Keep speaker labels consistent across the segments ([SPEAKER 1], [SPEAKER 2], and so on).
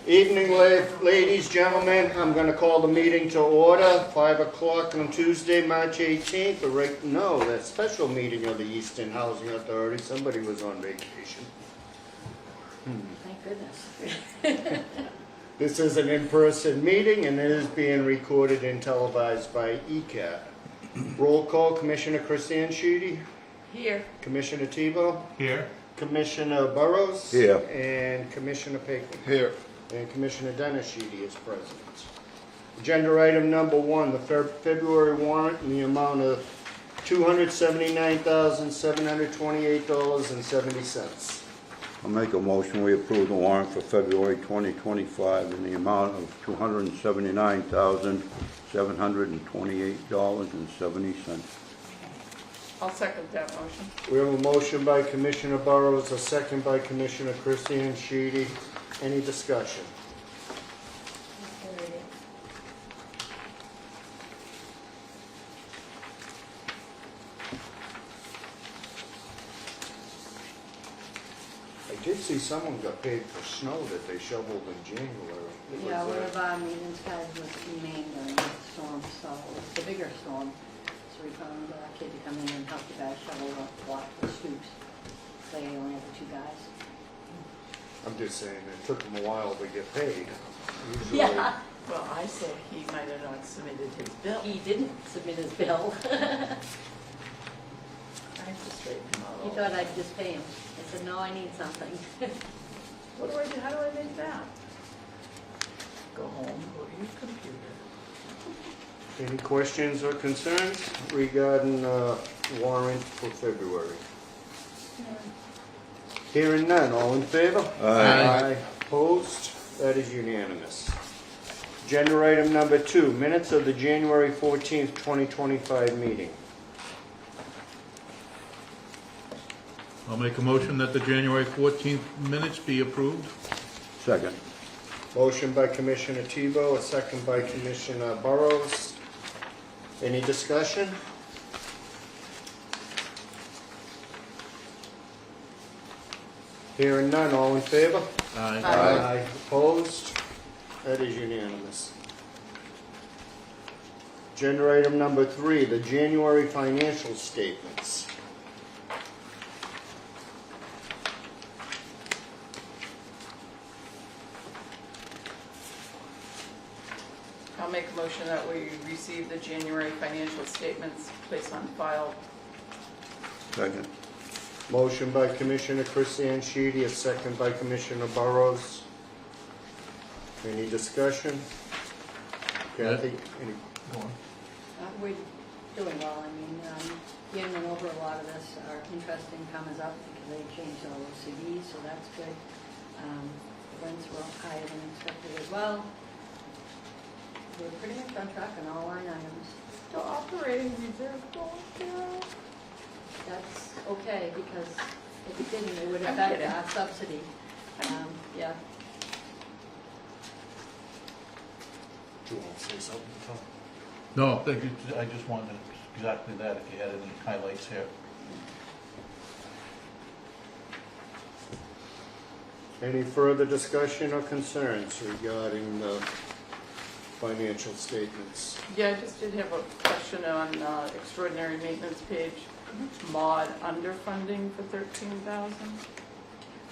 [SPEAKER 1] Evening, ladies, gentlemen. I'm going to call the meeting to order. 5 o'clock on Tuesday, March 18th. That special meeting of the Easton Housing Authority. Somebody was on vacation.
[SPEAKER 2] Thank goodness.
[SPEAKER 1] This is an in-person meeting and it is being recorded and televised by ECAT. Roll call, Commissioner Chrisanne Sheedy.
[SPEAKER 2] Here.
[SPEAKER 1] Commissioner Tebow.
[SPEAKER 3] Here.
[SPEAKER 1] Commissioner Burrows.
[SPEAKER 4] Here.
[SPEAKER 1] And Commissioner Paquin.
[SPEAKER 4] Here.
[SPEAKER 1] And Commissioner Dennis Sheedy is present. Agenda item number 1, the February warrant in the amount of $279,728.70.
[SPEAKER 4] I'll make a motion, we approve the warrant for February 2025 in the amount of $279,728.70.
[SPEAKER 5] I'll second that motion.
[SPEAKER 1] We have a motion by Commissioner Burrows, a second by Commissioner Chrisanne Sheedy. Any discussion? I did see someone got paid for snow that they shoveled in January.
[SPEAKER 2] Yeah, one of our maintenance guys was in Maine during the storm, so it was the bigger storm. So we found a kid to come in and help the guys shovel the stoops. They only had the 2 guys.
[SPEAKER 1] I'm just saying, it took them a while to get paid. Usually,
[SPEAKER 2] Yeah.
[SPEAKER 5] Well, I say he might have not submitted his bill.
[SPEAKER 2] He didn't submit his bill.
[SPEAKER 5] I have to straighten him out.
[SPEAKER 2] He thought I'd just pay him. I said, no, I need something.
[SPEAKER 5] What do I do? How do I make that? Go home, go to your computer.
[SPEAKER 1] Any questions or concerns regarding warrant for February? Hearing none, all in favor?
[SPEAKER 4] Aye.
[SPEAKER 1] Opposed? That is unanimous. Agenda item number 2, minutes of the January 14th, 2025 meeting.
[SPEAKER 3] I'll make a motion that the January 14th minutes be approved.
[SPEAKER 4] Second.
[SPEAKER 1] Motion by Commissioner Tebow, a second by Commissioner Burrows. Any discussion? Hearing none, all in favor?
[SPEAKER 3] Aye.
[SPEAKER 1] Aye. Opposed? That is unanimous. Agenda item number 3, the January financial statements.
[SPEAKER 5] I'll make a motion that we receive the January financial statements placed on file.
[SPEAKER 4] Second.
[SPEAKER 1] Motion by Commissioner Chrisanne Sheedy, a second by Commissioner Burrows. Any discussion? Kathy? Any?
[SPEAKER 3] Go on.
[SPEAKER 2] We're doing well. I mean, Ian went over a lot of this. Our interest income is up because they changed all those CDs, so that's good. Rents were higher than expected as well. We're pretty much on track on all line items.
[SPEAKER 5] The operating reserve going down.
[SPEAKER 2] That's okay, because if it didn't, it would
[SPEAKER 5] I'm
[SPEAKER 2] affect
[SPEAKER 5] kidding.
[SPEAKER 2] our subsidy. Yeah.
[SPEAKER 1] Do you want to say something, Tom?
[SPEAKER 3] No, thank you. I just wanted exactly that, if you had any highlights here.
[SPEAKER 1] Any further discussion or concerns regarding the financial statements?
[SPEAKER 5] Yeah, I just did have a question on extraordinary maintenance page. Mod underfunding for $13,000.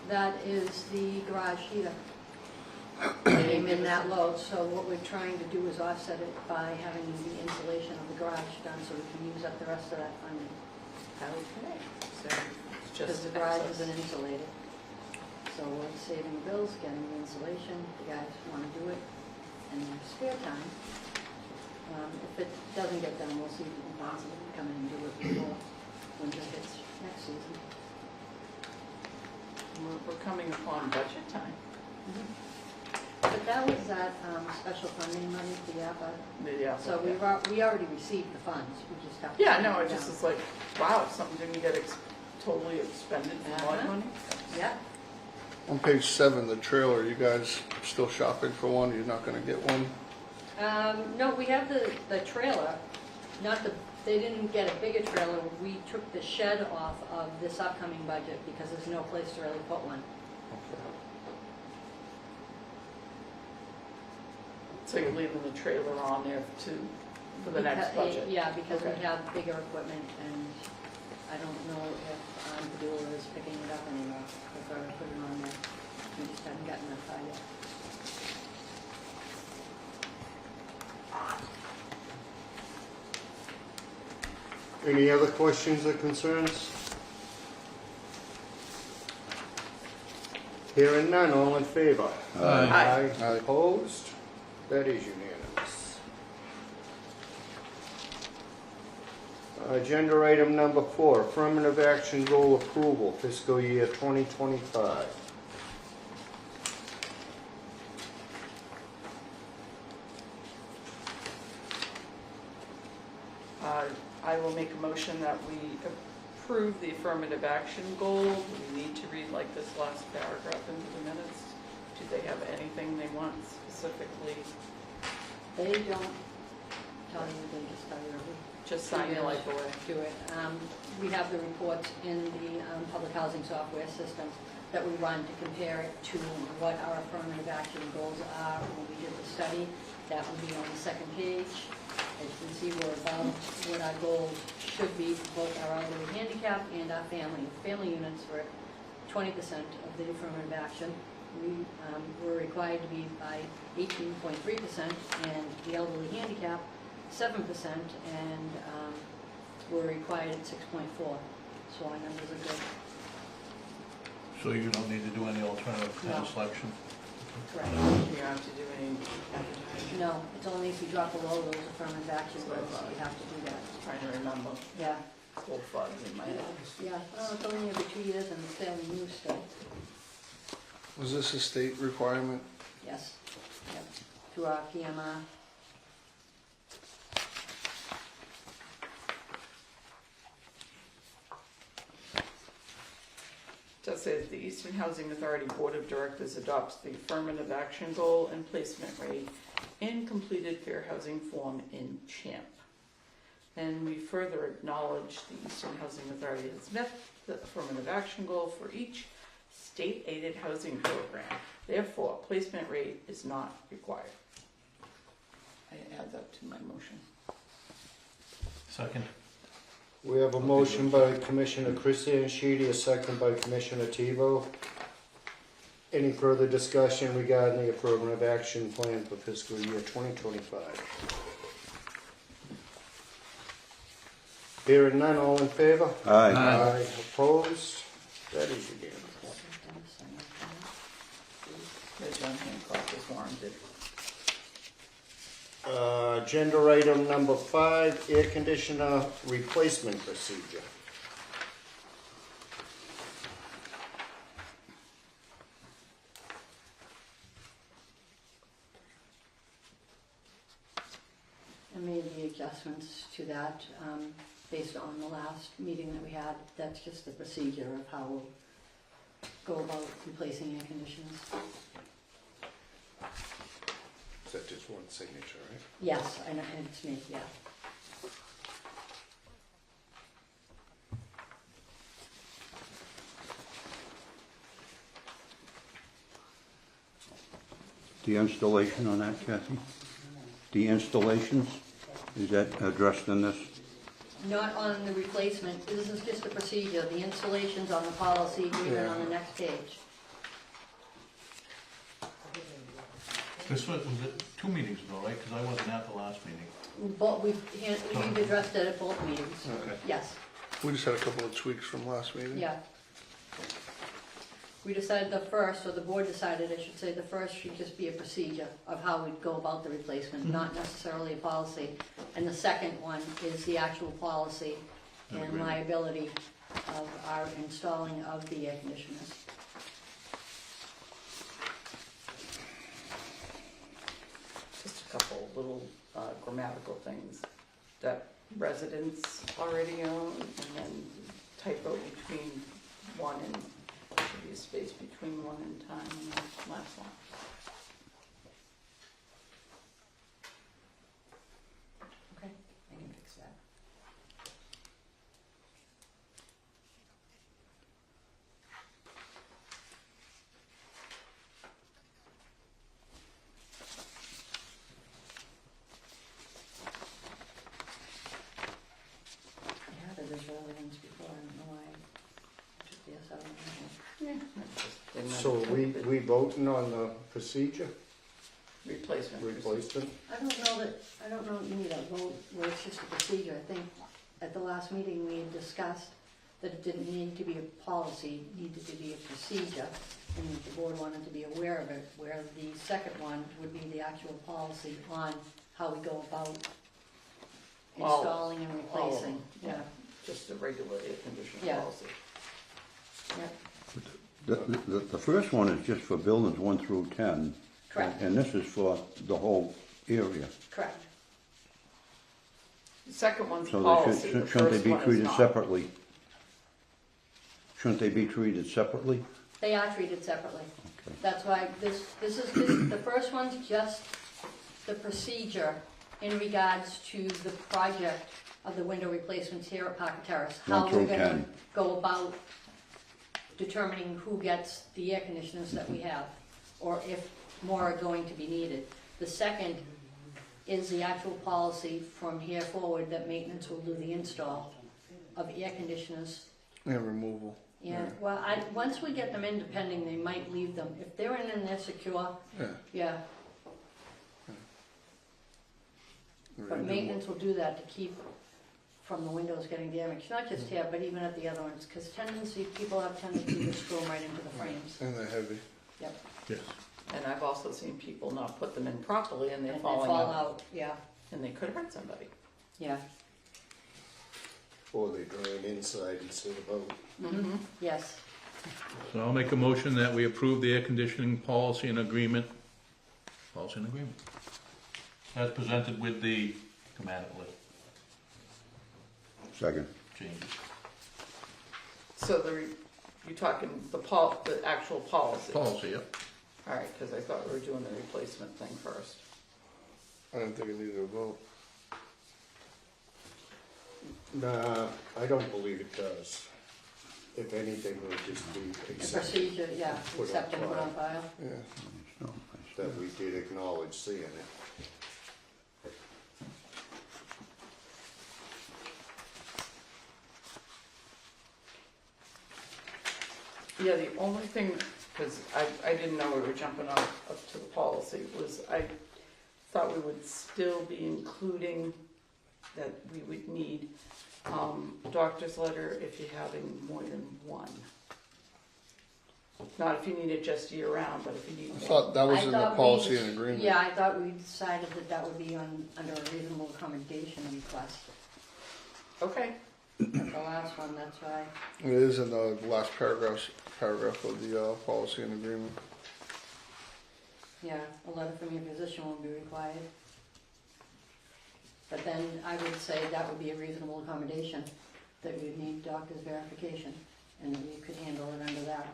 [SPEAKER 2] That is the garage heater. Came in that low, so what we're trying to do is offset it by having the insulation of the garage done so we can use up the rest of that funding.
[SPEAKER 5] Okay, so it's
[SPEAKER 2] Because
[SPEAKER 5] just
[SPEAKER 2] the garage
[SPEAKER 5] excess.
[SPEAKER 2] isn't insulated. So we're saving the bills, getting the insulation, the guys want to do it in their spare time. If it doesn't get done, we'll see if we can find somebody to come in and do it before winter hits next season.
[SPEAKER 5] We're coming upon budget time.
[SPEAKER 2] But that was that special funding money, the APA.
[SPEAKER 5] Yeah.
[SPEAKER 2] So
[SPEAKER 5] okay.
[SPEAKER 2] we already received the funds, we just have to.
[SPEAKER 5] Yeah, no, it
[SPEAKER 2] put
[SPEAKER 5] just
[SPEAKER 2] down.
[SPEAKER 5] is like, wow, something didn't get totally expended for mod
[SPEAKER 2] Uh-huh.
[SPEAKER 5] money.
[SPEAKER 2] Yeah,
[SPEAKER 6] On page 7, the trailer, you guys still shopping for one? You're not gonna get one?
[SPEAKER 2] no, we have the trailer, they didn't get a bigger trailer, we took the shed off of this upcoming budget because there's no place to really put one.
[SPEAKER 5] So you're leaving the trailer on there for the next budget?
[SPEAKER 2] Yeah, because we
[SPEAKER 5] Okay.
[SPEAKER 2] have bigger equipment, and I don't know if Padula is picking it up anymore. I thought I put it on there. We just haven't gotten that far yet.
[SPEAKER 1] Any other questions or concerns? Hearing none, all in favor?
[SPEAKER 3] Aye.
[SPEAKER 6] Aye.
[SPEAKER 1] Opposed? That is unanimous. Agenda item number 4, affirmative action goal approval, fiscal year 2025.
[SPEAKER 5] I will make a motion that we approve the affirmative action goal. Do we need to read like this last paragraph into the minutes? Do they have anything they want specifically?
[SPEAKER 2] They don't tell you, they just tell you every
[SPEAKER 5] Just sign your life away.
[SPEAKER 2] do it. We have the reports in the public housing software system that we run to compare it to what our affirmative action goals are when we did the study. That would be on the second page. As you can see, we're about what our goals should be for both our elderly handicap and our family. Family units were 20% of the affirmative action. We were required to be by 18.3%, and the elderly handicap 7%, and we're required at 6.4. So our numbers are good.
[SPEAKER 3] So you don't need to do any alternative town
[SPEAKER 2] No.
[SPEAKER 3] selection?
[SPEAKER 2] Correct.
[SPEAKER 5] You don't have to do any advertising.
[SPEAKER 2] No, it's only if you drop below those affirmative action goals, you have to do that.
[SPEAKER 5] Trying to remember.
[SPEAKER 2] Yeah.
[SPEAKER 5] Full fuzz in my head.
[SPEAKER 2] Yeah, it's only every 2 years, and it's fairly new still.
[SPEAKER 6] Was this a state requirement?
[SPEAKER 2] Yes. Yep. Through our PMR.
[SPEAKER 5] Just says the Eastern Housing Authority Board of Directors adopts the affirmative action goal and placement rate in completed fair housing form in CHAMP. And we further acknowledge the Eastern Housing Authority has met the affirmative action goal for each state-aided housing program. Therefore, placement rate is not required. I add that to my motion.
[SPEAKER 3] Second.
[SPEAKER 1] We have a motion by Commissioner Christian, a second by Commissioner Tebow. Any further discussion regarding the affirmative action plan for fiscal year 2025? Hearing none, all in favor?
[SPEAKER 4] Aye.
[SPEAKER 1] Opposed? That is unanimous.
[SPEAKER 5] John Hancock is warranted.
[SPEAKER 1] Agenda item number 5, air conditioner replacement procedure.
[SPEAKER 2] I made the adjustments to that based on the last meeting that we had. That's just the procedure of how we'll go about replacing air conditioners.
[SPEAKER 1] Is that just one signature, right?
[SPEAKER 2] Yes, and it's me, yeah.
[SPEAKER 4] The installation on that, Kathy? The installations, is that addressed in this?
[SPEAKER 2] Not on the replacement, this is just the procedure. The installation's on the policy agreement on the next page.
[SPEAKER 3] This was it 2 meetings ago, right? Because I wasn't at the last meeting.
[SPEAKER 2] But we've addressed it at both meetings.
[SPEAKER 3] Okay.
[SPEAKER 2] Yes,
[SPEAKER 6] We just had a couple of tweaks from last meeting.
[SPEAKER 2] yeah. We decided the first, or the board decided, I should say, the first should just be a procedure of how we'd go about the replacement, not necessarily a policy. And the second one is the actual policy and
[SPEAKER 3] Agreement.
[SPEAKER 2] liability of our installing of the air conditioners.
[SPEAKER 5] Just a couple little grammatical things that residents already own, and then typo between one and, should be a space between one and time and the last one.
[SPEAKER 2] Okay, I can fix that. don't know why I took the S out of my
[SPEAKER 5] Yeah. Just didn't
[SPEAKER 1] So
[SPEAKER 5] have
[SPEAKER 1] we voting on the procedure,
[SPEAKER 5] replacement.
[SPEAKER 1] replacement?
[SPEAKER 2] I don't know that you need a vote where it's just a procedure. I think at the last meeting, we had discussed that it didn't need to be a policy, it needed to be a procedure, and the board wanted to be aware of it, where the second one would be the actual policy on how we go about installing and
[SPEAKER 5] all of
[SPEAKER 2] replacing.
[SPEAKER 5] them.
[SPEAKER 2] Yeah,
[SPEAKER 5] Just a regular air conditioning
[SPEAKER 2] Yeah.
[SPEAKER 5] policy.
[SPEAKER 2] yeah,
[SPEAKER 4] The first one is just for buildings 1 through 10.
[SPEAKER 2] correct,
[SPEAKER 4] And this is for the whole area.
[SPEAKER 2] correct.
[SPEAKER 5] The second one's
[SPEAKER 4] So
[SPEAKER 5] policy,
[SPEAKER 4] they
[SPEAKER 5] the
[SPEAKER 4] shouldn't they
[SPEAKER 5] first
[SPEAKER 4] be
[SPEAKER 5] one is
[SPEAKER 4] treated
[SPEAKER 5] not.
[SPEAKER 4] separately? Shouldn't they be treated separately?
[SPEAKER 2] They are treated separately.
[SPEAKER 4] Okay.
[SPEAKER 2] That's why this the first one's just the procedure in regards to the project of the window replacements here at Parker Terrace. How
[SPEAKER 4] 1
[SPEAKER 2] we're
[SPEAKER 4] through
[SPEAKER 2] gonna
[SPEAKER 4] 10.
[SPEAKER 2] go about determining who gets the air conditioners that we have, or if more are going to be needed. The second is the actual policy from here forward that maintenance will do the install of air conditioners.
[SPEAKER 6] And removal.
[SPEAKER 2] Yeah, well, once we get them in, depending, they might leave them. If they're in and they're secure,
[SPEAKER 6] Yeah.
[SPEAKER 2] yeah. But maintenance will do that to keep from the windows getting damaged, not just here, but even at the other ones, because people have tendency to screw them right into the frames.
[SPEAKER 6] And they're heavy.
[SPEAKER 2] Yep.
[SPEAKER 3] Yes.
[SPEAKER 5] And I've also seen people not put them in properly and they're
[SPEAKER 2] And they
[SPEAKER 5] falling
[SPEAKER 2] fall
[SPEAKER 5] out.
[SPEAKER 2] out, yeah,
[SPEAKER 5] And they could hurt somebody.
[SPEAKER 2] yeah,
[SPEAKER 1] Or they drain inside instead of out?
[SPEAKER 5] Mm-hmm.
[SPEAKER 2] yes.
[SPEAKER 3] So I'll make a motion that we approve the air conditioning policy and agreement, as presented with the schematic list
[SPEAKER 4] Second.
[SPEAKER 3] changes.
[SPEAKER 5] So you're talking the actual policy?
[SPEAKER 3] Policy, yep.
[SPEAKER 5] All right, because I thought we were doing the replacement thing first.
[SPEAKER 6] I didn't think it needed a vote.
[SPEAKER 1] Nah, I don't believe it does. If anything, it would just be
[SPEAKER 2] The
[SPEAKER 1] accepted
[SPEAKER 2] procedure, yeah,
[SPEAKER 1] Put on
[SPEAKER 2] accept and put on
[SPEAKER 1] file.
[SPEAKER 2] file.
[SPEAKER 6] Yeah.
[SPEAKER 4] So,
[SPEAKER 1] that we did acknowledge seeing it.
[SPEAKER 5] Yeah, the only thing, because I didn't know we were jumping up to the policy, was I thought we would still be including that we would need doctor's letter if you're having more than one. Not if you need it just year round, but if you need
[SPEAKER 6] I
[SPEAKER 5] more.
[SPEAKER 6] thought that was
[SPEAKER 2] I
[SPEAKER 6] in the
[SPEAKER 2] thought
[SPEAKER 6] policy
[SPEAKER 2] we-
[SPEAKER 6] and agreement.
[SPEAKER 2] Yeah, I thought we decided that that would be under a reasonable accommodation request.
[SPEAKER 5] Okay,
[SPEAKER 2] The last one, that's why.
[SPEAKER 6] It is in the last paragraph of the policy and agreement.
[SPEAKER 2] Yeah, a letter from your physician will be required. But then I would say that would be a reasonable accommodation, that we would need doctor's verification, and that we could handle it under that.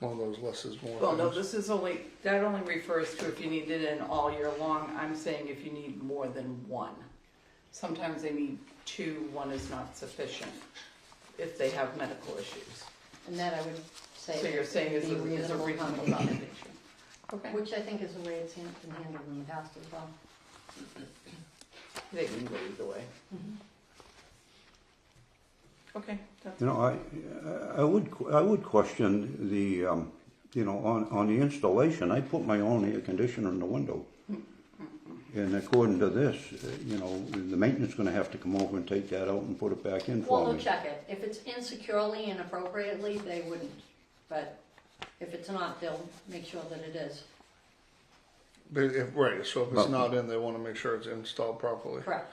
[SPEAKER 6] One of those less is more.
[SPEAKER 5] well, no,
[SPEAKER 6] things.
[SPEAKER 5] this is that only refers to if you need it in all year long. I'm saying if you need more than one. Sometimes they need two, one is not sufficient if they have medical issues.
[SPEAKER 2] And that I would say.
[SPEAKER 5] So you're saying is
[SPEAKER 2] would
[SPEAKER 5] a
[SPEAKER 2] be
[SPEAKER 5] reasonable accommodation? Okay.
[SPEAKER 2] Which I think is the way it's been handled in the past as well.
[SPEAKER 5] They can go either way. Okay, that's,
[SPEAKER 4] You know, I would question the, on the installation, I put my own air conditioner in the window. And according to this, the maintenance gonna have to come over and take that out and put it back in
[SPEAKER 2] Well,
[SPEAKER 4] for
[SPEAKER 2] they'll
[SPEAKER 4] me.
[SPEAKER 2] check it. If it's insecurely and appropriately, they wouldn't. But if it's not, they'll make sure that it is.
[SPEAKER 6] But right, so if it's
[SPEAKER 4] But-
[SPEAKER 6] not in, they want to make sure it's installed properly.
[SPEAKER 2] Correct.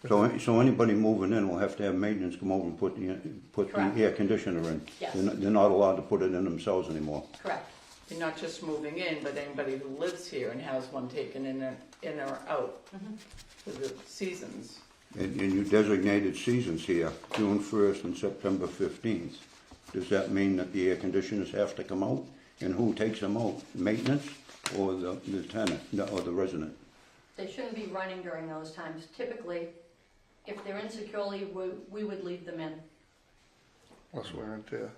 [SPEAKER 4] So anybody moving in will have to have maintenance come over and put
[SPEAKER 2] Correct.
[SPEAKER 4] the air conditioner in.
[SPEAKER 2] Yes.
[SPEAKER 4] They're not allowed to put it in themselves anymore.
[SPEAKER 2] Correct.
[SPEAKER 5] you're not just moving in, but anybody who lives here and has one taken in or out for the seasons.
[SPEAKER 4] And you designated seasons here, June 1st and September 15th. Does that mean that the air conditioners have to come out? And who takes them out? Maintenance or the tenant, or the resident?
[SPEAKER 2] They shouldn't be running during those times. Typically, if they're insecurely, we would leave them in.
[SPEAKER 6] Less wear and tear.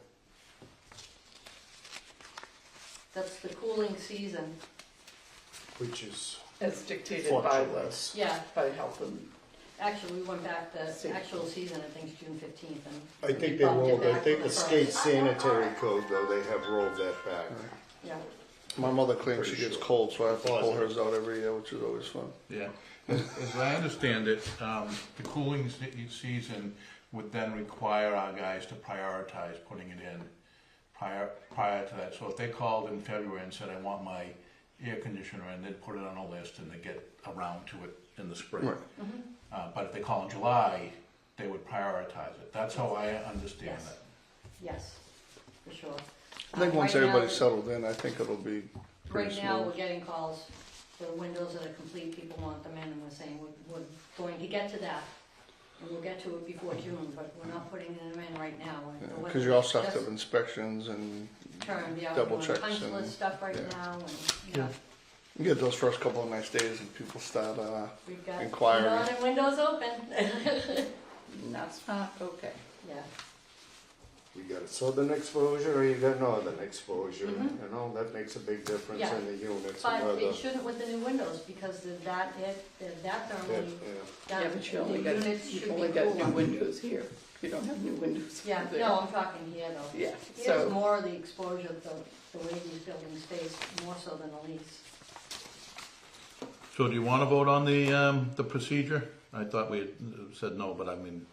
[SPEAKER 2] That's the cooling season.
[SPEAKER 1] Which is
[SPEAKER 5] As dictated
[SPEAKER 1] fluctuates.
[SPEAKER 2] Yeah,
[SPEAKER 5] by health and,
[SPEAKER 2] actually, we went back, the
[SPEAKER 5] Safety.
[SPEAKER 2] actual season, I think, is June 15th, and.
[SPEAKER 1] I think they
[SPEAKER 2] bumped it
[SPEAKER 1] rolled, I
[SPEAKER 2] back
[SPEAKER 1] think
[SPEAKER 2] to
[SPEAKER 1] the
[SPEAKER 2] first.
[SPEAKER 1] state sanitary code, though, they have rolled that back.
[SPEAKER 2] Yeah,
[SPEAKER 6] My mother claims she
[SPEAKER 1] Pretty
[SPEAKER 6] gets
[SPEAKER 1] sure.
[SPEAKER 6] cold, so I have to pull
[SPEAKER 1] Positive.
[SPEAKER 6] hers out every year, which is always fun.
[SPEAKER 3] Yeah. As I understand it, the cooling season would then require our guys to prioritize putting it in prior to that. So if they called in February and said, I want my air conditioner in, they'd put it on a list and they'd get around to it in the spring.
[SPEAKER 6] Right.
[SPEAKER 3] But if they call in July, they would prioritize it. That's how I understand
[SPEAKER 2] Yes.
[SPEAKER 3] it.
[SPEAKER 2] yes, for sure.
[SPEAKER 6] I think once
[SPEAKER 2] Right now-
[SPEAKER 6] everybody's settled in, I think it'll be pretty
[SPEAKER 2] Right now,
[SPEAKER 6] smooth.
[SPEAKER 2] we're getting calls for the windows that are complete, people want them in, and we're saying we're going to get to that. And we'll get to it before June, but we're not putting them in right now. The
[SPEAKER 6] Because
[SPEAKER 2] weather
[SPEAKER 6] you also have to
[SPEAKER 2] just
[SPEAKER 6] have inspections and
[SPEAKER 2] turned, yeah,
[SPEAKER 6] double
[SPEAKER 2] we're doing
[SPEAKER 6] checks
[SPEAKER 2] punch list
[SPEAKER 6] and-
[SPEAKER 2] stuff right
[SPEAKER 6] yeah.
[SPEAKER 2] now, and, yeah,
[SPEAKER 6] you get those first couple of nice days and people start,
[SPEAKER 2] we've got
[SPEAKER 6] Inquiry.
[SPEAKER 2] on and windows open.
[SPEAKER 5] that's not okay.
[SPEAKER 2] Yeah,
[SPEAKER 1] You got a southern exposure or you got northern exposure,
[SPEAKER 2] Mhm.
[SPEAKER 1] you know, that makes a big difference
[SPEAKER 2] Yeah.
[SPEAKER 1] in the units
[SPEAKER 2] but
[SPEAKER 1] and whether.
[SPEAKER 2] it shouldn't with the new windows, because they're that thermally
[SPEAKER 5] Yeah,
[SPEAKER 2] done.
[SPEAKER 5] but you only
[SPEAKER 2] The
[SPEAKER 5] got,
[SPEAKER 2] units
[SPEAKER 5] you've
[SPEAKER 2] should
[SPEAKER 5] only
[SPEAKER 2] be
[SPEAKER 5] got new
[SPEAKER 2] cooler.
[SPEAKER 5] windows here. You don't have new windows
[SPEAKER 2] Yeah,
[SPEAKER 5] there.
[SPEAKER 2] no, I'm talking here though.
[SPEAKER 5] Yeah,
[SPEAKER 2] Here's
[SPEAKER 5] so,
[SPEAKER 2] more of the exposure, the way these buildings face, more so than the lease.
[SPEAKER 3] So do you want to vote on the procedure? I thought we had said no, but I mean,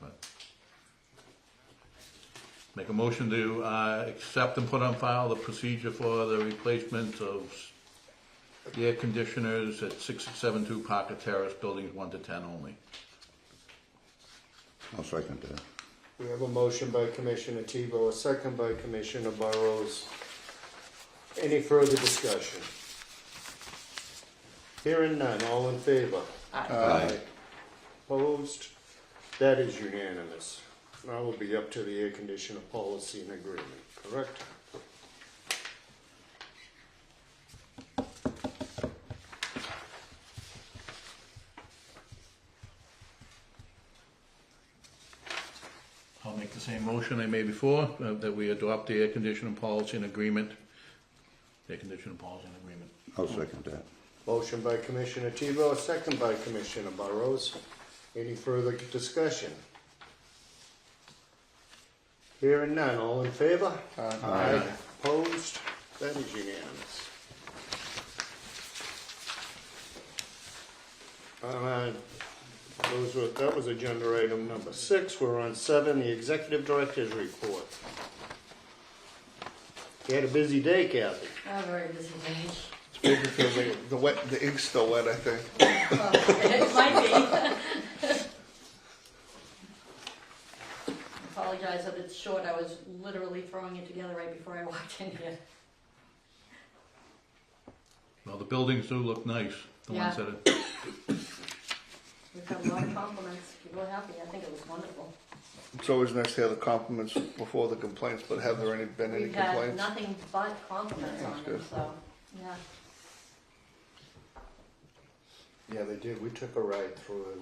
[SPEAKER 3] make a motion to accept and put on file the procedure for the replacement of air conditioners at 6672 Parker Terrace, buildings 1 to 10 only.
[SPEAKER 4] I'll second that.
[SPEAKER 1] We have a motion by Commissioner Tebow, a second by Commissioner Burrows. Any further discussion? Hearing none, all in favor?
[SPEAKER 6] Aye.
[SPEAKER 1] Opposed? That is unanimous. Now we'll be up to the air conditioner policy and agreement, correct?
[SPEAKER 3] I'll make the same motion I made before, that we adopt the air conditioning policy and agreement. Air conditioning policy and agreement.
[SPEAKER 4] I'll second that.
[SPEAKER 1] Motion by Commissioner Tebow, a second by Commissioner Burrows. Any further discussion? Hearing none, all in favor?
[SPEAKER 6] Aye.
[SPEAKER 1] Opposed? That is unanimous. That was agenda item number 6. We're on 7, the Executive Director's Report. You had a busy day, Kathy.
[SPEAKER 2] A very busy day.
[SPEAKER 6] It's maybe because the ink's still wet, I think.
[SPEAKER 2] It might be. Apologize that it's short, I was literally throwing it together right before I walked in here.
[SPEAKER 3] Well, the buildings do look nice, the ones
[SPEAKER 2] Yeah.
[SPEAKER 3] that are,
[SPEAKER 2] We've got a lot of compliments, people are happy, I think it was wonderful.
[SPEAKER 6] It's always nice to have the compliments before the complaints, but have there been any
[SPEAKER 2] We've had
[SPEAKER 6] complaints?
[SPEAKER 2] nothing but compliments on
[SPEAKER 6] That's
[SPEAKER 2] it,
[SPEAKER 6] good.
[SPEAKER 2] so, yeah.
[SPEAKER 1] Yeah, they did. We took a ride through it.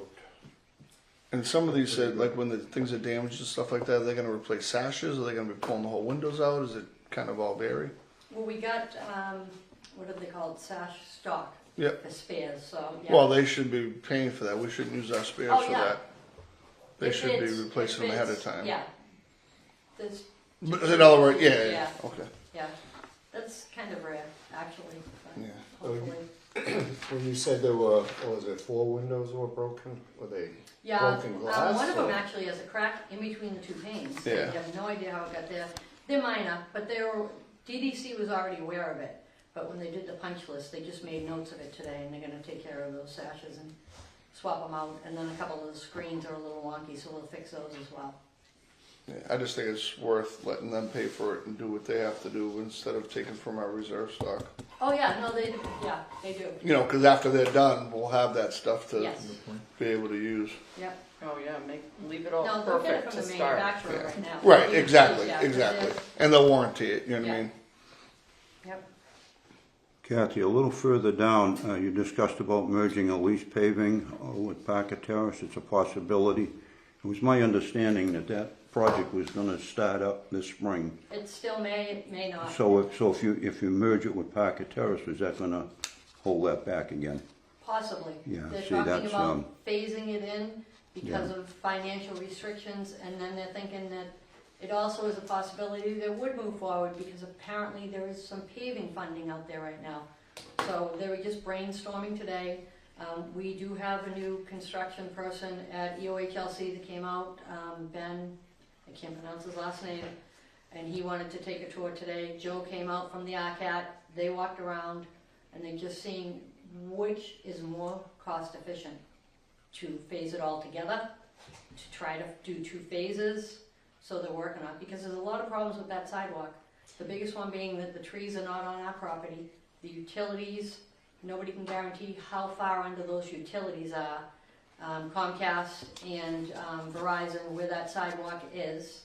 [SPEAKER 6] And some of these said, like when the things are damaged and stuff like that, are they gonna replace sashes? Are they gonna be pulling the whole windows out? Is it kind of all vary?
[SPEAKER 2] Well, we got, what do they call it, sash stock
[SPEAKER 6] Yep.
[SPEAKER 2] for spares, so, yeah.
[SPEAKER 6] Well, they should be paying for that. We shouldn't use our spares
[SPEAKER 2] Oh,
[SPEAKER 6] for
[SPEAKER 2] yeah.
[SPEAKER 6] that. They
[SPEAKER 2] If
[SPEAKER 6] should be
[SPEAKER 2] it's-
[SPEAKER 6] replacing them
[SPEAKER 2] if
[SPEAKER 6] ahead of
[SPEAKER 2] it's-
[SPEAKER 6] time.
[SPEAKER 2] Yeah. There's,
[SPEAKER 6] But in other words, yeah,
[SPEAKER 2] Yeah.
[SPEAKER 6] yeah, okay,
[SPEAKER 2] yeah, that's kind of rare, actually, but
[SPEAKER 6] yeah.
[SPEAKER 2] hopefully.
[SPEAKER 1] When you said there were, what was it, 4 windows were broken? Were they
[SPEAKER 2] Yeah,
[SPEAKER 1] broken glass?
[SPEAKER 2] one of them
[SPEAKER 1] or-
[SPEAKER 2] actually has a crack in between the 2 panes.
[SPEAKER 6] Yeah.
[SPEAKER 2] You have no idea how it got there. They're minor, but DDC was already aware of it. But when they did the punch list, they just made notes of it today, and they're gonna take care of those sashes and swap them out. And then a couple of the screens are a little wonky, so we'll fix those as well.
[SPEAKER 6] Yeah, I just think it's worth letting them pay for it and do what they have to do instead of taking from our reserve stock.
[SPEAKER 2] Oh, yeah, no, they do, yeah, they do.
[SPEAKER 6] You know, because after they're done, we'll have that stuff to
[SPEAKER 2] Yes,
[SPEAKER 6] be able to use.
[SPEAKER 2] yep.
[SPEAKER 5] oh yeah, leave it all
[SPEAKER 2] No, they'll get it
[SPEAKER 5] perfect
[SPEAKER 2] from
[SPEAKER 5] to
[SPEAKER 2] the
[SPEAKER 5] start.
[SPEAKER 2] manufacturer
[SPEAKER 6] Yeah.
[SPEAKER 2] right now.
[SPEAKER 6] Right,
[SPEAKER 2] Yeah,
[SPEAKER 6] exactly,
[SPEAKER 2] yeah,
[SPEAKER 6] exactly. And they'll warranty it, you know what I
[SPEAKER 2] Yeah.
[SPEAKER 6] mean?
[SPEAKER 2] Yep.
[SPEAKER 4] Kathy, a little further down, you discussed about merging a lease paving with Parker Terrace. It's a possibility. It was my understanding that that project was going to start up this spring.
[SPEAKER 2] It still may not.
[SPEAKER 4] So if you merge it with Parker Terrace, is that going to hold that back again?
[SPEAKER 2] Possibly.
[SPEAKER 4] Yeah,
[SPEAKER 2] They're
[SPEAKER 4] see,
[SPEAKER 2] talking
[SPEAKER 4] that's,
[SPEAKER 2] about phasing it in because
[SPEAKER 4] Yeah.
[SPEAKER 2] of financial restrictions, and then they're thinking that it also is a possibility they would move forward because apparently there is some paving funding out there right now. So they were just brainstorming today. We do have a new construction person at EOHLC that came out, Ben, I can't pronounce his last name, and he wanted to take a tour today. Joe came out from the ECAT, they walked around, and they're just seeing which is more cost efficient, to phase it all together, to try to do 2 phases, so they're working on it, because there's a lot of problems with that sidewalk. The biggest one being that the trees are not on our property, the utilities, nobody can guarantee how far under those utilities are. Comcast and Verizon, where that sidewalk is.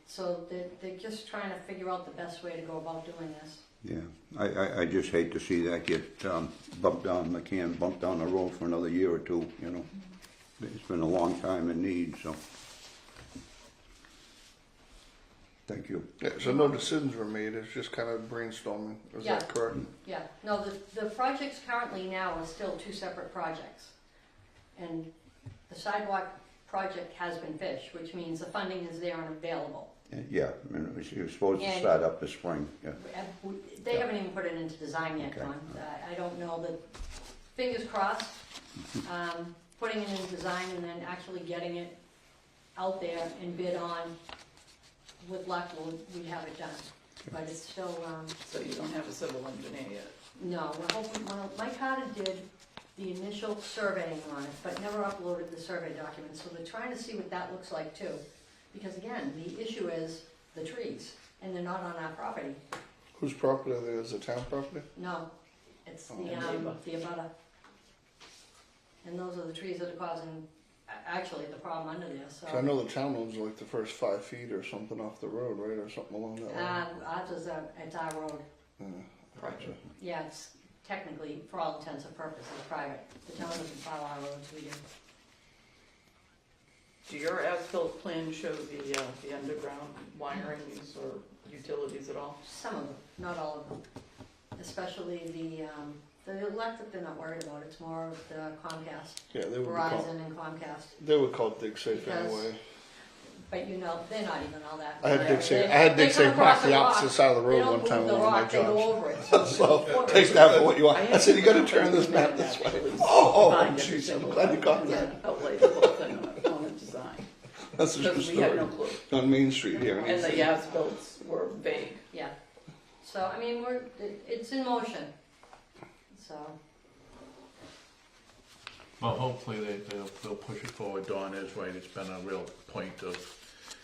[SPEAKER 2] So they're just trying to figure out the best way to go about doing this.
[SPEAKER 4] yeah, I just hate to see that get bumped down the road for another year or two, you know. It's been a long time in need, so. Thank you.
[SPEAKER 6] Yeah, so no decisions were made, it's just kind of brainstorming, is
[SPEAKER 2] Yeah.
[SPEAKER 6] that correct?
[SPEAKER 2] Yeah, no, the projects currently now are still 2 separate projects. And the sidewalk project has been fished, which means the funding is there and available.
[SPEAKER 4] Yeah, I mean, it was supposed to
[SPEAKER 2] And-
[SPEAKER 4] start up this spring, yeah.
[SPEAKER 2] They haven't even put it into design yet,
[SPEAKER 4] Okay.
[SPEAKER 2] Don. I don't know that, fingers crossed, putting it in design and then actually getting it out there and bid on, with luck, we'd have it done. But it's still,
[SPEAKER 5] So you don't have a civil engineer yet?
[SPEAKER 2] no, we're hoping, well, Mike Carter did the initial surveying on it, but never uploaded the survey documents, so they're trying to see what that looks like too. Because again, the issue is the trees, and they're not on our property.
[SPEAKER 6] Whose property are they, is it town property?
[SPEAKER 2] No, it's
[SPEAKER 6] Oh,
[SPEAKER 2] the abutter. And those are the trees that are causing, actually, the problem under there, so.
[SPEAKER 6] 'Cause I know the town owns like the first 5 feet or something off the road, right, or something along that line.
[SPEAKER 2] Ours is, it's our road.
[SPEAKER 6] Gotcha.
[SPEAKER 2] Yeah, it's technically, for all intents and purposes, private. The town doesn't plow our roads, we do.
[SPEAKER 5] Do your as-built plans show the underground wirings or utilities at all?
[SPEAKER 2] Some of them, not all of them. Especially the electric, they're not worried about, it's more of the Comcast,
[SPEAKER 6] Yeah, they would be called,
[SPEAKER 2] Verizon and Comcast.
[SPEAKER 6] they would call dig safe
[SPEAKER 2] Because-
[SPEAKER 6] anyway.
[SPEAKER 2] But you know, they're not even all that.
[SPEAKER 6] I had dig safe,
[SPEAKER 2] They-
[SPEAKER 6] I had
[SPEAKER 2] they
[SPEAKER 6] dig
[SPEAKER 2] come
[SPEAKER 6] safe
[SPEAKER 2] across
[SPEAKER 6] park the
[SPEAKER 2] the rock.
[SPEAKER 6] opposite side of the
[SPEAKER 2] They
[SPEAKER 6] road
[SPEAKER 2] don't
[SPEAKER 6] one
[SPEAKER 2] move
[SPEAKER 6] time
[SPEAKER 2] the
[SPEAKER 6] on one of my
[SPEAKER 2] rock, they go
[SPEAKER 6] jobs.
[SPEAKER 2] over it. So
[SPEAKER 6] So, take that for what you want. I said, you gotta turn this map this way. Oh, jeez, I'm glad you caught that.
[SPEAKER 5] Outlay the whole thing on the design.
[SPEAKER 6] That's a true
[SPEAKER 5] Because we had no
[SPEAKER 6] story.
[SPEAKER 5] clue.
[SPEAKER 6] On Main Street here. in
[SPEAKER 5] And
[SPEAKER 6] Easton.
[SPEAKER 5] the as-bills were vague.
[SPEAKER 2] Yeah. So, I mean, it's in motion. So,
[SPEAKER 3] Well, hopefully they'll push it forward. Dawn is right, it's been a real point of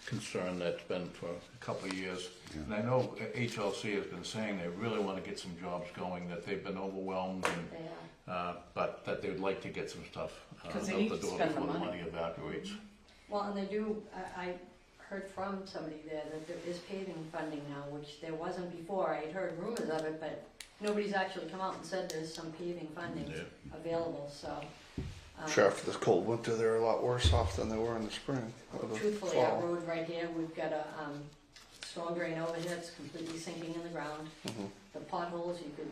[SPEAKER 3] concern that's been for a couple of years.
[SPEAKER 4] Yeah.
[SPEAKER 3] And I know HLC has been saying they really want to get some jobs going, that they've been overwhelmed, and,
[SPEAKER 2] they are.
[SPEAKER 3] but that they'd like to get some stuff out
[SPEAKER 5] 'Cause
[SPEAKER 3] the
[SPEAKER 5] they need to
[SPEAKER 3] door
[SPEAKER 5] spend the
[SPEAKER 3] before the
[SPEAKER 5] money.
[SPEAKER 3] money evaporates.
[SPEAKER 2] Well, and they do, I heard from somebody there that there is paving funding now, which there wasn't before. I had heard rumors of it, but nobody's actually come out and said there's some paving funding
[SPEAKER 3] Yeah.
[SPEAKER 2] available, so.
[SPEAKER 6] Sure, after this cold winter, they're a lot worse off than they were in the spring or the
[SPEAKER 2] Truthfully, our
[SPEAKER 6] fall.
[SPEAKER 2] road right here, we've got a storm drain overhead, it's completely sinking in the ground.
[SPEAKER 6] Mhm.
[SPEAKER 2] The potholes, you could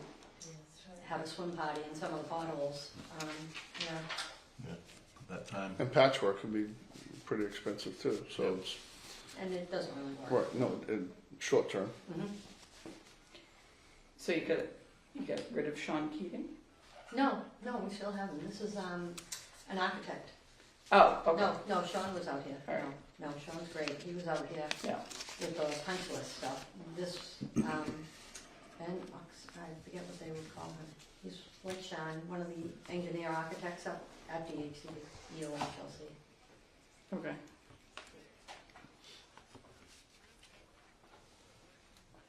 [SPEAKER 2] have a swim party in some of the potholes. Yeah,
[SPEAKER 3] That time.
[SPEAKER 6] And patchwork can be pretty expensive too, so it's,
[SPEAKER 2] and it doesn't really work.
[SPEAKER 6] right, no, in short term.
[SPEAKER 2] Mhm.
[SPEAKER 5] So you get rid of Sean Keating?
[SPEAKER 2] No, we still have him. This is an architect.
[SPEAKER 5] Oh, okay.
[SPEAKER 2] No, Sean was out here.
[SPEAKER 5] All right.
[SPEAKER 2] No, Sean's great. He was out here
[SPEAKER 5] Yeah.
[SPEAKER 2] with the punch list stuff. This, Ben, I forget what they would call him. He's like Sean, one of the engineer architects up at EOHLC.
[SPEAKER 5] Okay.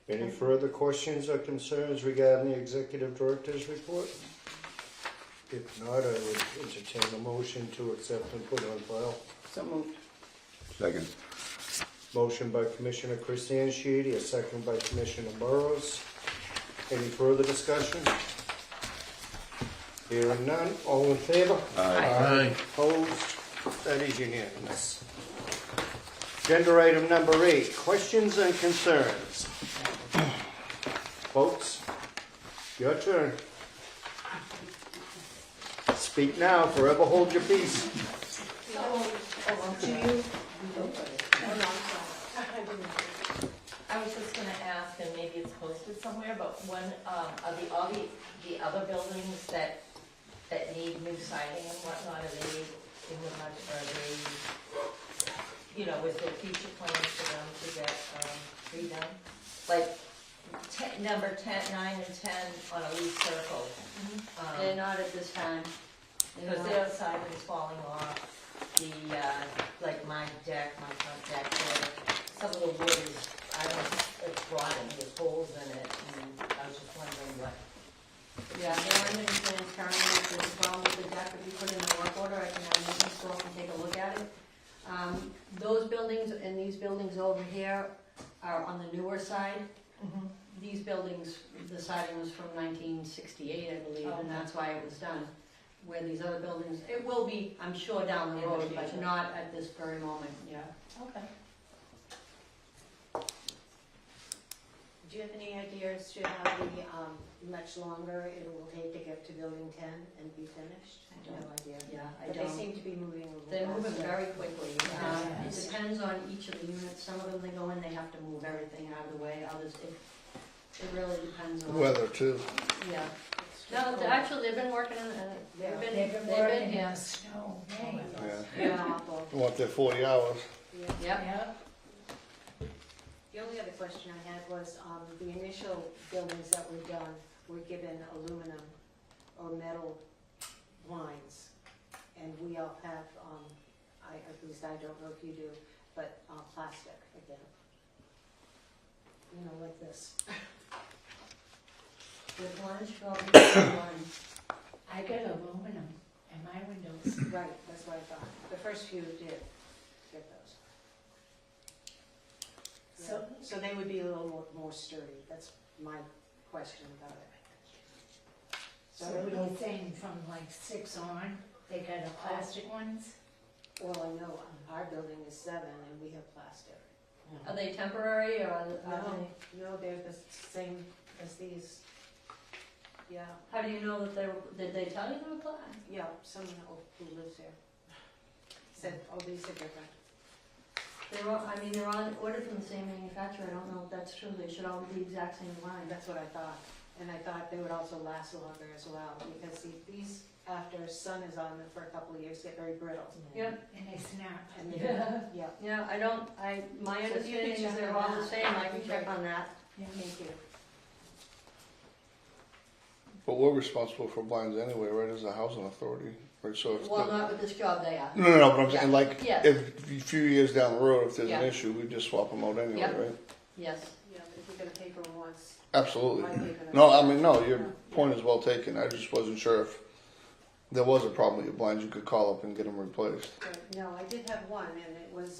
[SPEAKER 1] Any further questions or concerns regarding the executive director's report? If not, I would entertain a motion to accept and put on file.
[SPEAKER 5] So moved.
[SPEAKER 4] Second.
[SPEAKER 1] Motion by Commissioner Christian Sheedy, a second by Commissioner Burrows. Any further discussion? Hearing none, all in favor?
[SPEAKER 3] Aye.
[SPEAKER 1] Opposed? That is unanimous. Agenda item number 8, questions and concerns. Folks, your turn. Speak now, forever hold your peace.
[SPEAKER 7] I was just gonna ask, and maybe it's posted somewhere, but when, are all the other buildings that need new siding and whatnot, are they in the budget, are they, is there future plans for them to get, redone? Like, number 10, 9 and 10 on a leaf circle.
[SPEAKER 2] They're not at this time. They're
[SPEAKER 7] Because
[SPEAKER 2] not.
[SPEAKER 7] their siding's falling off, the, like my front deck, some of the wood is, I don't know, it's rotten, there's holes in it, and I was just wondering what.
[SPEAKER 2] Yeah, there aren't any plans currently. If there's a problem with the deck, if you put in a work order, I can have maintenance go up and take a look at it. Those buildings and these buildings over here are on the newer side. These buildings, the siding was from 1968, I believe,
[SPEAKER 7] Okay.
[SPEAKER 2] and that's why it was done. Where these other buildings, it will be, I'm sure, down the
[SPEAKER 7] In the
[SPEAKER 2] road, but
[SPEAKER 7] future.
[SPEAKER 2] not at this very moment, yeah.
[SPEAKER 7] Okay.
[SPEAKER 8] Do you have any ideas to how much longer it will take to get to building 10 and be finished?
[SPEAKER 2] I
[SPEAKER 8] No
[SPEAKER 2] don't.
[SPEAKER 8] idea.
[SPEAKER 2] Yeah, I
[SPEAKER 8] But they
[SPEAKER 2] don't.
[SPEAKER 8] seem to be moving a little
[SPEAKER 2] They're moving
[SPEAKER 8] faster.
[SPEAKER 2] very quickly. It
[SPEAKER 8] Yes.
[SPEAKER 2] depends on each of the units. Some of them, they go in, they have to move everything out of the way. Others, it really depends on.
[SPEAKER 6] Weather too.
[SPEAKER 2] Yeah.
[SPEAKER 8] It's
[SPEAKER 2] No,
[SPEAKER 8] cold.
[SPEAKER 2] actually, they've been working,
[SPEAKER 8] Yeah.
[SPEAKER 2] they've been working,
[SPEAKER 9] in
[SPEAKER 2] yeah.
[SPEAKER 9] the snow, rain.
[SPEAKER 6] Yeah.
[SPEAKER 2] Yeah.
[SPEAKER 8] Awful.
[SPEAKER 6] They want their 40 hours.
[SPEAKER 8] Yeah.
[SPEAKER 2] Yep.
[SPEAKER 9] Yeah,
[SPEAKER 8] The only other question I had was, the initial buildings that were done were given aluminum or metal blinds. And we all have, at least I don't know if you do, but plastic again. You know, like this.
[SPEAKER 2] With lunch, well, one.
[SPEAKER 9] I got aluminum in my windows.
[SPEAKER 8] Right, that's what I thought. The first few did get those.
[SPEAKER 9] So,
[SPEAKER 8] So they would be a little more sturdy. That's my question about it.
[SPEAKER 9] so you're saying from like 6 on, they got the plastic ones?
[SPEAKER 8] Well, I know our building is 7 and we have plastic.
[SPEAKER 2] Are they temporary or are they?
[SPEAKER 8] No, they're the same as these. Yeah,
[SPEAKER 2] How do you know that did they tell you they were black?
[SPEAKER 8] yeah, someone who lives here said, oh, these are different.
[SPEAKER 2] They're on order from the same manufacturer. I don't know if that's true. They should all be the exact same line.
[SPEAKER 8] That's what I thought. And I thought they would also last longer as well, because these, after sun is on them for a couple of years, get very brittle.
[SPEAKER 2] Yep.
[SPEAKER 9] And they snap.
[SPEAKER 8] And they,
[SPEAKER 2] Yeah.
[SPEAKER 8] yeah,
[SPEAKER 2] Yeah, my
[SPEAKER 8] So if you could
[SPEAKER 2] understanding is
[SPEAKER 8] check
[SPEAKER 2] they're
[SPEAKER 8] on
[SPEAKER 2] all the
[SPEAKER 8] that,
[SPEAKER 2] same. I can
[SPEAKER 8] that'd be
[SPEAKER 2] check
[SPEAKER 8] great.
[SPEAKER 2] on that.
[SPEAKER 8] thank you.
[SPEAKER 6] But we're responsible for blinds anyway, right, as a housing authority, right? So if
[SPEAKER 2] Well, not with this job they are.
[SPEAKER 6] no, but I'm saying, like,
[SPEAKER 2] Yeah.
[SPEAKER 6] if a few years down the road, if there's an
[SPEAKER 2] Yeah.
[SPEAKER 6] issue, we just swap them out anyway,
[SPEAKER 2] Yep.
[SPEAKER 6] right?
[SPEAKER 2] Yes.
[SPEAKER 8] Yeah, but if you're gonna pay for them once,
[SPEAKER 6] Absolutely.
[SPEAKER 8] why pay for them?
[SPEAKER 6] No, I mean, no, your point is well taken. I just wasn't sure if there was a problem with your blinds, you could call up and get them replaced.
[SPEAKER 8] But no, I did have one, and it was,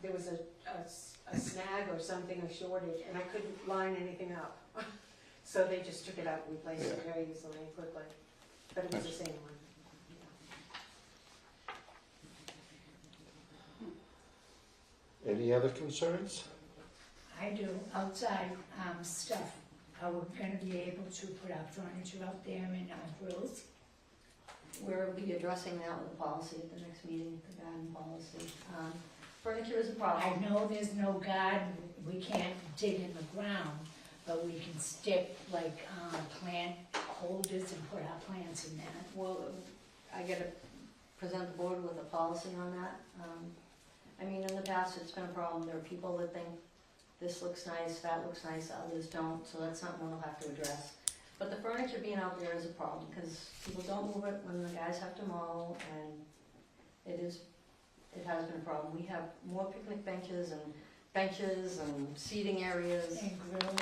[SPEAKER 8] there was a snag or something, a shortage, and I couldn't line anything up. So they just took it out and replaced it very easily and quickly, but it was the same one.
[SPEAKER 1] Any other concerns?
[SPEAKER 9] I do, outside stuff. Are we gonna be able to put our furniture out there and grills?
[SPEAKER 2] We'll be addressing that with the policy at the next meeting, the garden policy. Furniture is a problem.
[SPEAKER 9] I know there's no garden, we can't dig in the ground, but we can stick like plant holders and put our plants in that.
[SPEAKER 2] Well, I gotta present the board with a policy on that. In the past, it's been a problem. There are people that think this looks nice, that looks nice, others don't, so that's something we'll have to address. But the furniture being out there is a problem, because people don't move it when the guys have to mow, and it has been a problem. We have more picnic benches and seating areas.
[SPEAKER 9] And grill,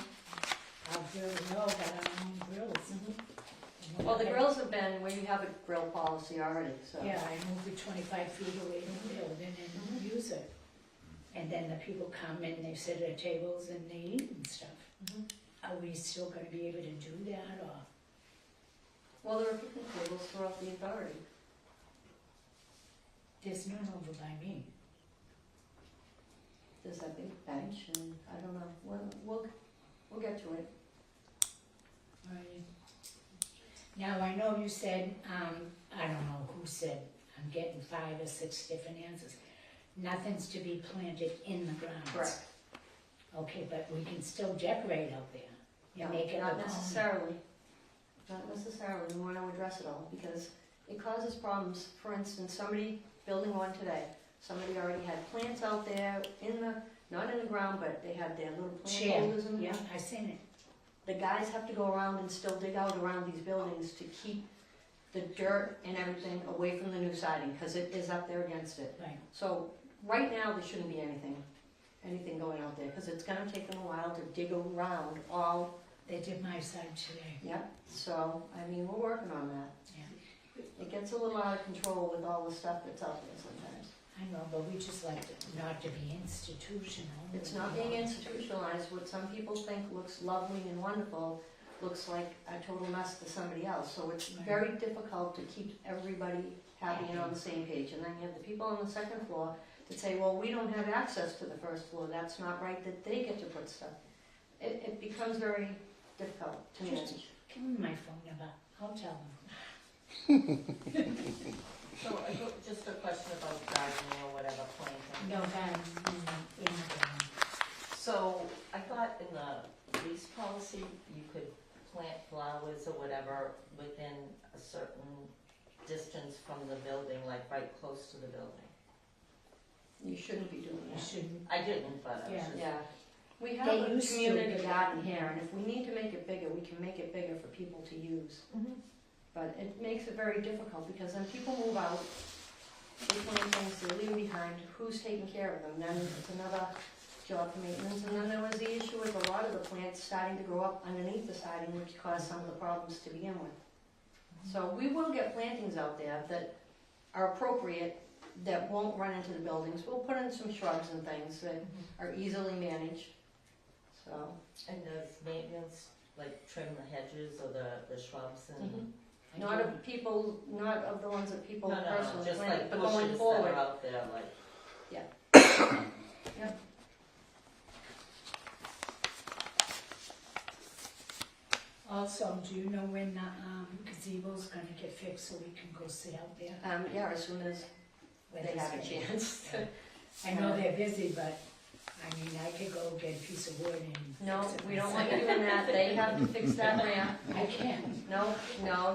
[SPEAKER 9] our grills, we all got our own grills.
[SPEAKER 2] Well, the grills have been, we have a grill policy already, so.
[SPEAKER 9] Yeah, I move it 25 feet away from the building and use it. And then the people come and they sit at tables and they eat and stuff.
[SPEAKER 2] Mhm.
[SPEAKER 9] Are we still gonna be able to do that, or?
[SPEAKER 2] Well, there are picnic tables throughout the authority.
[SPEAKER 9] There's none over by me.
[SPEAKER 2] There's that big bench, and I don't know, we'll get to it.
[SPEAKER 9] Right. Now, I know you said, I don't know who said, I'm getting 5 or 6 different answers. Nothing's to be planted in the grounds.
[SPEAKER 2] Correct.
[SPEAKER 9] Okay, but we can still decorate out there.
[SPEAKER 2] Yeah,
[SPEAKER 9] And make it
[SPEAKER 2] not
[SPEAKER 9] look
[SPEAKER 2] necessarily. Not necessarily, we want to address it all, because it causes problems. For instance, somebody building one today, somebody already had plants out there in the, not in the ground, but they had their little plant
[SPEAKER 9] Chair.
[SPEAKER 2] holders in
[SPEAKER 9] Yeah,
[SPEAKER 2] there.
[SPEAKER 9] I seen it.
[SPEAKER 2] The guys have to go around and still dig out around these buildings to keep the dirt and everything away from the new siding, because it is up there against it.
[SPEAKER 9] Right.
[SPEAKER 2] So, right now, there shouldn't be anything going out there, because it's gonna take them a while to dig around all.
[SPEAKER 9] They did my side today.
[SPEAKER 2] Yep, so, I mean, we're working on that.
[SPEAKER 9] Yeah.
[SPEAKER 2] It gets a little out of control with all the stuff that's out there sometimes.
[SPEAKER 9] I know, but we just like it not to be institutional.
[SPEAKER 2] It's not being institutionalized. What some people think looks lovely and wonderful looks like a total mess to somebody else. So it's very difficult to keep everybody happy and on the same page. And then you have the people on the second floor that say, well, we don't have access to the first floor. That's not right that they get to put stuff. It becomes very difficult to manage.
[SPEAKER 9] Give me my phone number, I'll tell them.
[SPEAKER 7] So just a question about gardening or whatever, planting.
[SPEAKER 9] No, in the ground.
[SPEAKER 7] So I thought in the lease policy, you could plant flowers or whatever within a certain distance from the building, like right close to the building.
[SPEAKER 2] You shouldn't be doing
[SPEAKER 9] You
[SPEAKER 2] that.
[SPEAKER 9] shouldn't.
[SPEAKER 7] I didn't, but I was
[SPEAKER 9] Yeah.
[SPEAKER 7] just.
[SPEAKER 2] Yeah. We have
[SPEAKER 9] They
[SPEAKER 2] a
[SPEAKER 9] used to,
[SPEAKER 2] community
[SPEAKER 9] but-
[SPEAKER 2] garden here, and if we need to make it bigger, we can make it bigger for people to use.
[SPEAKER 7] Mhm.
[SPEAKER 2] But it makes it very difficult, because then people move out, they plant things, they leave behind, who's taking care of them? Then it's another job for maintenance. And then there was the issue with a lot of the plants starting to grow up underneath the siding, which caused some of the problems to begin with. So we will get plantings out there that are appropriate, that won't run into the buildings. We'll put in some shrubs and things that are easily managed, so.
[SPEAKER 7] And does maintenance, like trim the hedges or the shrubs and?
[SPEAKER 2] Not of people, not of the ones that people
[SPEAKER 7] No,
[SPEAKER 2] personally
[SPEAKER 7] just
[SPEAKER 2] planted,
[SPEAKER 7] like
[SPEAKER 2] but
[SPEAKER 7] bushes
[SPEAKER 2] going
[SPEAKER 7] that
[SPEAKER 2] forward.
[SPEAKER 7] are out there, like.
[SPEAKER 2] Yep.
[SPEAKER 9] Also, do you know when the gazebo's gonna get fixed so we can go sit out there?
[SPEAKER 2] Yeah, as soon as
[SPEAKER 9] When
[SPEAKER 2] they
[SPEAKER 9] it's
[SPEAKER 2] have a
[SPEAKER 9] ready?
[SPEAKER 2] chance.
[SPEAKER 9] I know they're busy, but, I mean, I could go get a piece of wood and.
[SPEAKER 2] No,
[SPEAKER 9] fix it
[SPEAKER 2] we don't want
[SPEAKER 9] myself.
[SPEAKER 2] you doing that. They have to fix that ramp.
[SPEAKER 9] I can.
[SPEAKER 2] No,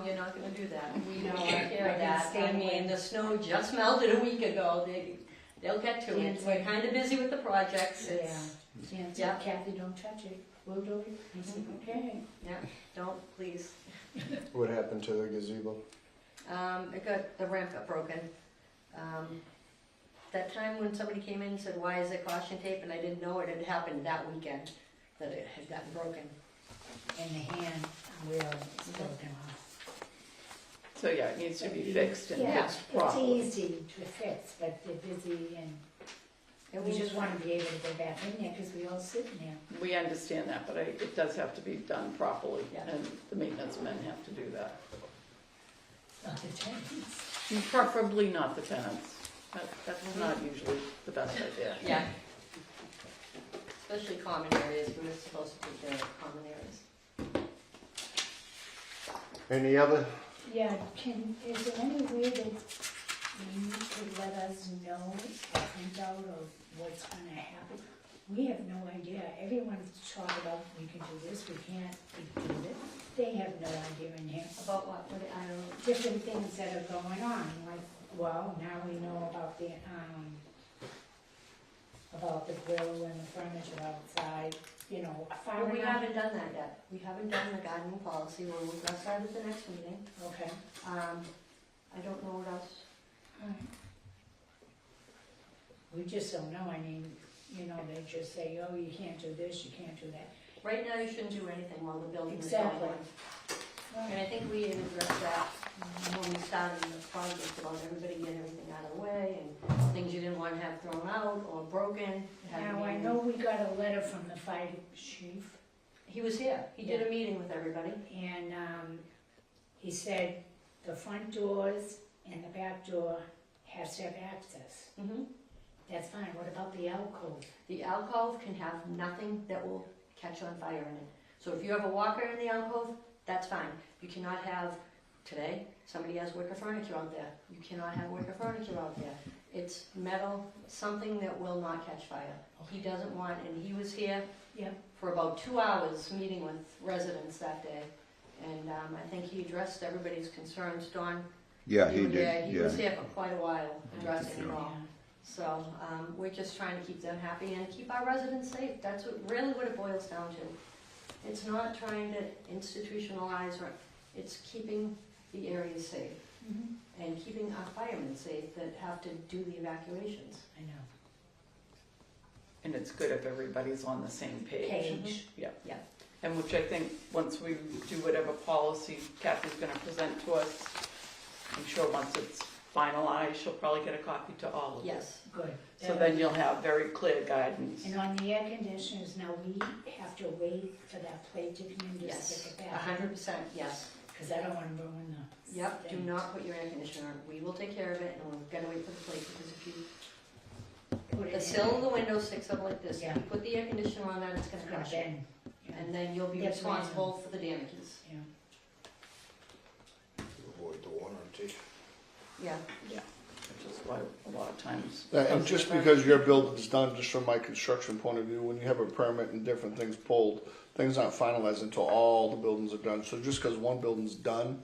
[SPEAKER 2] you're not gonna do that. We don't
[SPEAKER 9] No,
[SPEAKER 2] take care
[SPEAKER 9] I
[SPEAKER 2] of that. I
[SPEAKER 9] understand
[SPEAKER 2] mean,
[SPEAKER 9] that.
[SPEAKER 2] the snow just melted a week ago. They'll get to it.
[SPEAKER 9] Can't
[SPEAKER 2] We're
[SPEAKER 9] take-
[SPEAKER 2] kinda busy with the projects.
[SPEAKER 9] Yeah.
[SPEAKER 2] It's,
[SPEAKER 9] Jan
[SPEAKER 2] Yeah.
[SPEAKER 9] said, Kathy, don't touch it, we'll do it. I said, okay.
[SPEAKER 2] don't, please.
[SPEAKER 10] What happened to the gazebo?
[SPEAKER 2] The ramp got broken. That time when somebody came in and said, why is there caution tape? And I didn't know it had happened that weekend, that it had gotten broken.
[SPEAKER 9] And the hand wheel is broken off.
[SPEAKER 5] So yeah, it needs to be fixed and
[SPEAKER 9] Yeah,
[SPEAKER 5] fixed properly.
[SPEAKER 9] it's easy to fix, but they're busy and we
[SPEAKER 2] we
[SPEAKER 9] just wanna be able to go back in there, cause we all sit in there.
[SPEAKER 5] We understand that, but it does have to be done properly,
[SPEAKER 2] Yeah.
[SPEAKER 5] and the maintenance men have to do that.
[SPEAKER 9] Not the tenants.
[SPEAKER 5] Preferably not the tenants. That's not usually the best idea.
[SPEAKER 2] Yeah. Especially common areas, we're supposed to take care of common areas.
[SPEAKER 1] Any other?
[SPEAKER 9] Yeah, is there any way that you could let us know a printout of what's gonna happen? We have no idea. Everyone's talking about, we can do this, we can't, we do this. They have no idea in here.
[SPEAKER 2] About what, I don't know.
[SPEAKER 9] Different things that are going on, like, well, now we know about the grill and the furniture outside, you know, far
[SPEAKER 2] We
[SPEAKER 9] enough.
[SPEAKER 2] haven't done that yet. We haven't done the gardening policy. We'll address that at the next meeting.
[SPEAKER 9] Okay.
[SPEAKER 2] I don't know what else.
[SPEAKER 9] Alright. We just don't know, I mean, you know, they just say, oh, you can't do this, you can't do that.
[SPEAKER 2] Right now, you shouldn't do anything while the building is going
[SPEAKER 9] Exactly.
[SPEAKER 2] on. And I think we had addressed that when we started the project, about everybody getting everything out of the way, and things you didn't want to have thrown out or broken. had to
[SPEAKER 9] Now,
[SPEAKER 2] be
[SPEAKER 9] I know we got a letter from the fire chief,
[SPEAKER 2] He was here. He did a meeting with everybody.
[SPEAKER 9] and, he said the front doors and the back door has to have access. That's fine, what about the alcove?
[SPEAKER 2] The alcove can have nothing that will catch on fire in it. So if you have a walker in the alcove, that's fine. You cannot have today, somebody has wicker furniture out there. You cannot have wicker furniture out there. It's metal, something that will not catch fire. He doesn't want, and he was here
[SPEAKER 9] Yep.
[SPEAKER 2] for about 2 hours meeting with residents that day. And I think he addressed everybody's concerns. Don,
[SPEAKER 4] Yeah,
[SPEAKER 2] you
[SPEAKER 4] he
[SPEAKER 2] were there.
[SPEAKER 4] did,
[SPEAKER 2] He was
[SPEAKER 4] yeah.
[SPEAKER 2] here for quite a while addressing it
[SPEAKER 4] Yeah.
[SPEAKER 2] all. So we're just trying to keep them happy and keep our residents safe. That's really what it boils down to. It's not trying to institutionalize, or it's keeping the areas safe
[SPEAKER 9] Mhm.
[SPEAKER 2] and keeping our firemen safe that have to do the evacuations.
[SPEAKER 9] I know.
[SPEAKER 5] And it's good if everybody's on the same page.
[SPEAKER 9] Page.
[SPEAKER 5] Yeah.
[SPEAKER 2] Yeah.
[SPEAKER 5] And which I think, once we do whatever policy Kathy's gonna present to us, I'm sure once it's finalized, she'll probably get a copy to all of us.
[SPEAKER 2] Yes.
[SPEAKER 9] Good.
[SPEAKER 5] So then you'll have very clear guidance.
[SPEAKER 9] And on the air conditioners, now we have to wait for that plate to come in to
[SPEAKER 2] Yes.
[SPEAKER 9] stick it back.
[SPEAKER 2] 100%, yes.
[SPEAKER 9] Because I don't want to ruin the.
[SPEAKER 2] Yep, do
[SPEAKER 9] thing.
[SPEAKER 2] not put your air conditioner on. We will take care of it, and we've got to wait for the plate, because if you,
[SPEAKER 9] Put it
[SPEAKER 2] the
[SPEAKER 9] in.
[SPEAKER 2] sill of the window sticks up like this. If
[SPEAKER 9] Yeah.
[SPEAKER 2] you put the air conditioner on that, it's gonna
[SPEAKER 9] It's gonna
[SPEAKER 2] crush it.
[SPEAKER 9] bend. Yeah.
[SPEAKER 2] And then you'll be
[SPEAKER 9] That's right.
[SPEAKER 2] responsible for the damages.
[SPEAKER 9] Yeah.
[SPEAKER 10] Avoid the warranty.
[SPEAKER 2] Yeah.
[SPEAKER 5] Which is why a lot of times.
[SPEAKER 6] And just because your building's done, just from my construction point of view, when you have a permit and different things pulled, things aren't finalized until all the buildings are done. So just because one building's done,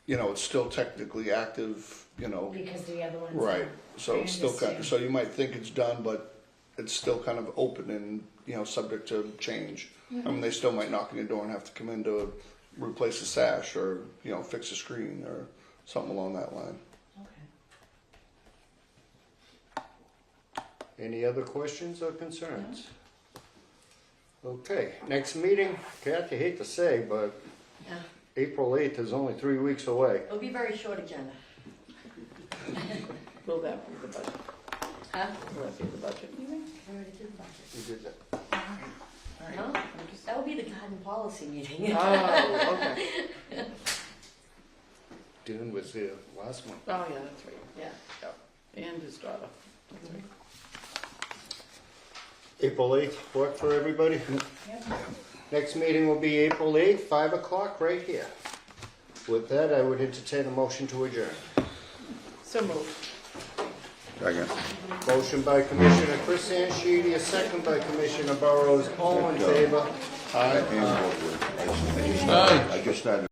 [SPEAKER 6] you know, it's still technically active, you know.
[SPEAKER 9] Because the other ones.
[SPEAKER 6] Right, so
[SPEAKER 9] I
[SPEAKER 6] it's still kind,
[SPEAKER 9] understand.
[SPEAKER 6] so you might think it's done, but it's still kind of open and, you know, subject to change. I mean, they still might knock on your door and have to come in to replace a sash or, you know, fix a screen or something along that line.
[SPEAKER 9] Okay.
[SPEAKER 1] Any other questions or concerns? Okay, next meeting, Kathy, hate to say, but
[SPEAKER 2] Yeah.
[SPEAKER 1] April 8th is only 3 weeks away.
[SPEAKER 2] It'll be a very short agenda.
[SPEAKER 5] Will that be the budget?
[SPEAKER 2] Huh?
[SPEAKER 5] Will that be the budget meeting?
[SPEAKER 2] I already did the budget.
[SPEAKER 1] You did that.
[SPEAKER 5] All right.
[SPEAKER 2] No?
[SPEAKER 5] I'm just-
[SPEAKER 2] That will be the garden policy meeting.
[SPEAKER 5] Oh, okay.
[SPEAKER 1] Dylan was there last month.
[SPEAKER 5] Oh, yeah, that's right.
[SPEAKER 2] Yeah.
[SPEAKER 5] And his daughter. That's right.
[SPEAKER 1] April 8th, work for everybody?
[SPEAKER 9] Yep.
[SPEAKER 1] Next meeting will be April 8th, 5 o'clock, right here. With that, I would entertain a motion to adjourn.
[SPEAKER 5] So moved.
[SPEAKER 4] Second.
[SPEAKER 1] Motion by Commissioner Chris Anshidi, a second by Commissioner Burrows. All in favor?
[SPEAKER 4] I just started